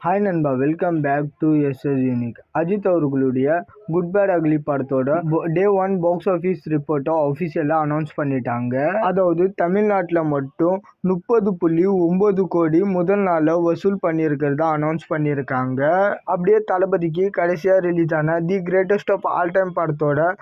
Hi நண்பா, welcome back to SS unique. Ajith அவர்களுடைய good bad ugly படத்தோட டே 1 பாக்ஸ் ஆஃபீஸ் ரிப்போர்ட்டை அஃபிஷியலாக அனௌன்ஸ் பண்ணிட்டாங்க. அதாவது தமிழ்நாட்டில் மட்டும் 30.9 கோடி முதல் நாளில் வசூல் பண்ணியிருக்கிறதா அனௌன்ஸ் பண்ணியிருக்காங்க. அப்படியே தளபதிக்கு கடைசியாக ரிலீஸ் ஆன the greatest of all time படத்தோட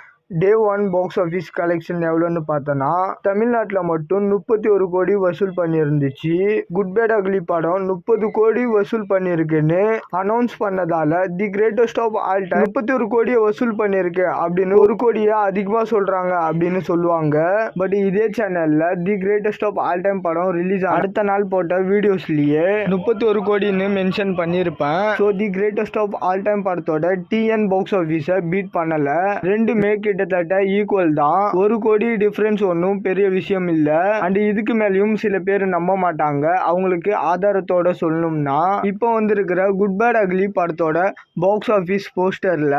டே 1 பாக்ஸ் ஆஃபீஸ் கலெக்ஷன் எவ்வளோன்னு பார்த்தோன்னா தமிழ்நாட்டில் மட்டும் 31 கோடி வசூல் பண்ணியிருந்துச்சு. குட் பேட் அக்லி படம் 30 கோடி வசூல் பண்ணியிருக்குன்னு அனௌன்ஸ் பண்ணதால the greatest of all time 31 கோடியை வசூல் பண்ணியிருக்கு அப்படின்னு 1 கோடியை அதிகமாக சொல்கிறாங்க அப்படின்னு சொல்லுவாங்க. பட் இதே சேனலில் the greatest of all time படம் ரிலீஸ் அடுத்த நாள் போட்ட வீடியோஸ்லேயே 31 கோடின்னு மென்ஷன் பண்ணியிருப்பேன். So the greatest of all time படத்தோட டிஎன் பாக்ஸ் ஆஃபீஸை பீட் பண்ணலை. ரெண்டுமே கிட்டத்தட்ட ஈக்குவல் தான். 1 கோடி டிஃபரன்ஸ் ஒன்றும் பெரிய விஷயம் இல்லை. அண்ட் இதுக்கு மேலேயும் சில பேர் நம்ப மாட்டாங்க. அவங்களுக்கு ஆதாரத்தோட சொல்லணும்னா இப்போ வந்திருக்கிற குட் பேட் அக்லி படத்தோட பாக்ஸ் ஆஃபீஸ் போஸ்டர்ல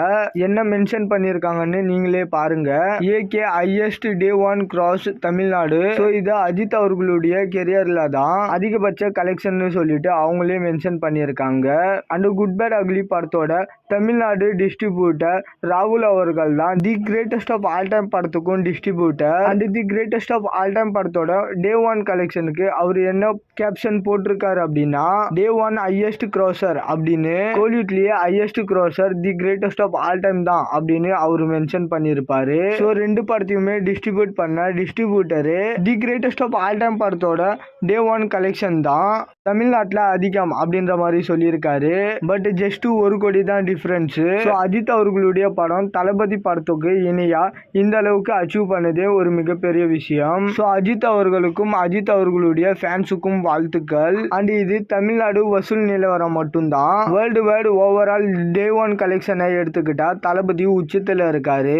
என்ன மென்ஷன் பண்ணியிருக்காங்கன்னு நீங்களே பாருங்க. ஏகே ஹையஸ்ட் டே 1 கிராஸ் தமிழ்நாடு. ஸோ இது அஜித் அவர்களுடைய கெரியர்ல தான் அதிகபட்ச கலெக்ஷன் சொல்லிட்டு அவங்களே மென்ஷன் பண்ணியிருக்காங்க. அண்ட் குட் பேட் அக்லி படத்தோட தமிழ்நாடு டிஸ்ட்ரிபியூட்டர் ராகுல் அவர்கள் தான் the greatest of all time படத்துக்கும் distributor. And the greatest of all time படத்தோட டே 1 கலெக்ஷனுக்கு அவர் என்ன கேப்ஷன் போட்டிருக்காரு அப்படின்னா டே 1 ஹையஸ்ட் கிராசர் அப்படின்னு கோலிவுட்லயே highest grosser the greatest of all time தான் அப்படின்னு அவர் மென்ஷன் பண்ணியிருப்பாரு. ஸோ ரெண்டு படத்தையுமே டிஸ்ட்ரிபியூட் பண்ண distributor the greatest of all time படத்தோட டே 1 கலெக்ஷன் தான் தமிழ்நாட்டில் அதிகம் அப்படின்ற மாதிரி சொல்லியிருக்காரு. பட் ஜஸ்ட் 1 கோடி தான் டிஃபரன்ஸ். ஸோ அஜித் அவர்களுடைய படம் தளபதி படத்துக்கு இணையா இந்த அளவுக்கு அச்சீவ் பண்ணதே ஒரு மிகப்பெரிய விஷயம். ஸோ அஜித் அவர்களுக்கும் அஜித் அவர்களுடைய ஃபேன்ஸுக்கும் வாழ்த்துக்கள். அண்ட் இது தமிழ்நாடு வசூல் நிலவரம் மட்டும்தான். வேர்ல்டு வைடு ஓவரால் டே 1 கலெக்ஷனை எடுத்துக்கிட்டா தளபதி உச்சத்தில் இருக்காரு.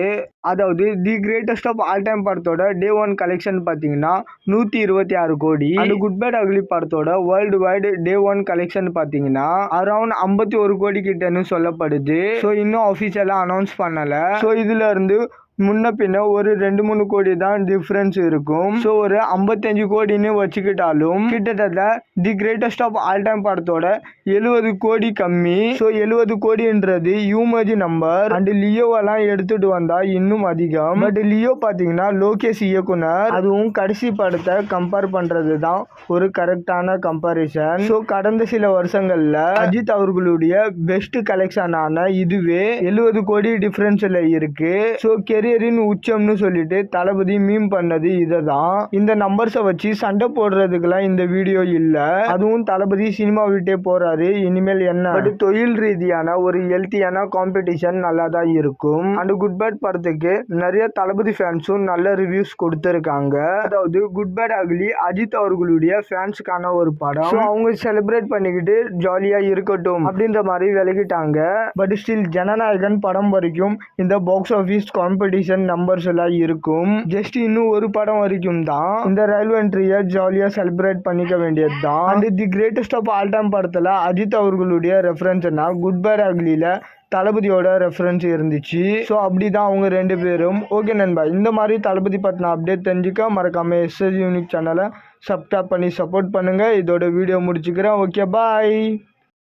அதாவது the greatest of all time படத்தோட டே 1 கலெக்ஷன் பார்த்தீங்கன்னா 126 crore. And good bad ugly படத்தோட வேர்ல்டு வைடு டே 1 கலெக்ஷன் பார்த்தீங்கன்னா அரௌண்ட் 51 கோடி கிட்டன்னு சொல்லப்படுது. ஸோ இன்னும் அஃபிஷியலாக அனௌன்ஸ் பண்ணல. ஸோ இதுல இருந்து முன்ன பின்ன ஒரு 2-3 கோடி தான் டிஃபரன்ஸ் இருக்கும். ஸோ ஒரு 55 கோடின்னு வச்சுக்கிட்டாலும் கிட்டத்தட்ட the greatest of all time படத்தோட 70 கோடி கம்மி. ஸோ 70 கோடின்றது ஹியூமேஜ் நம்பர். அண்ட் லியோவெல்லாம் எடுத்துட்டு வந்தா இன்னும் அதிகம். பட் லியோ பார்த்தீங்கன்னா லோகேஷ் இயக்குனர், அதுவும் கடைசி படத்தை கம்பேர் பண்றது தான் ஒரு கரெக்டான கம்பாரிசன். ஸோ கடந்த சில வருஷங்கள்ல அஜித் அவர்களுடைய பெஸ்ட் கலெக்ஷனான இதுவே 70 கோடி டிஃபரன்ஸ்ல இருக்கு. ஸோ கெரியரின் உச்சம்னு சொல்லிட்டு தளபதி மீம் பண்ணது இதுதான். இந்த நம்பர்ஸை வச்சு சண்டை போடுறதுக்கெல்லாம் இந்த வீடியோ இல்ல. அதுவும் தளபதி சினிமா விட்டே போறாரு. இனிமேல் என்ன தொழில் ரீதியான ஒரு ஹெல்த்தியான காம்படிஷன் நல்லா தான் இருக்கும். அண்ட் குட் பேட் படத்துக்கு நிறைய தளபதி ஃபேன்ஸும் நல்ல ரிவ்யூஸ் கொடுத்துருக்காங்க. அதாவது குட் பேட் அக்லி அஜித் அவர்களுடைய ஃபேன்ஸுக்கான ஒரு படம். அவங்க செலிப்ரேட் பண்ணிக்கிட்டு ஜாலியா இருக்கட்டும் அப்படின்ற மாதிரி விலகிட்டாங்க. பட் ஸ்டில் ஜனநாயகன் படம் வரைக்கும் இந்த பாக்ஸ் ஆஃபீஸ் காம்படிஷன் நம்பர்ஸ் எல்லாம் இருக்கும். ஜஸ்ட் இன்னும் ஒரு படம் வரைக்கும் தான் இந்த ரயில்வே என்ட்ரியை ஜாலியா செலிப்ரேட் பண்ணிக்க வேண்டியது தான். And the greatest of all time படத்துல அஜித் அவர்களுடைய ரெஃபரன்ஸ்னா குட் பேட் அக்லில தளபதியோட ரெஃபரன்ஸ் இருந்துச்சு. ஸோ அப்படிதான் அவங்க ரெண்டு பேரும். ஓகே நண்பா, இந்த மாதிரி தளபதி பத்தின அப்டேட் தெரிஞ்சுக்க மறக்காம எஸ்எஸ் யூனிக் சேனலை சப்ஸ்கிரைப் பண்ணி சப்போர்ட் பண்ணுங்க. இதோட வீடியோ முடிச்சுக்கிறேன். ஓகே, பாய்.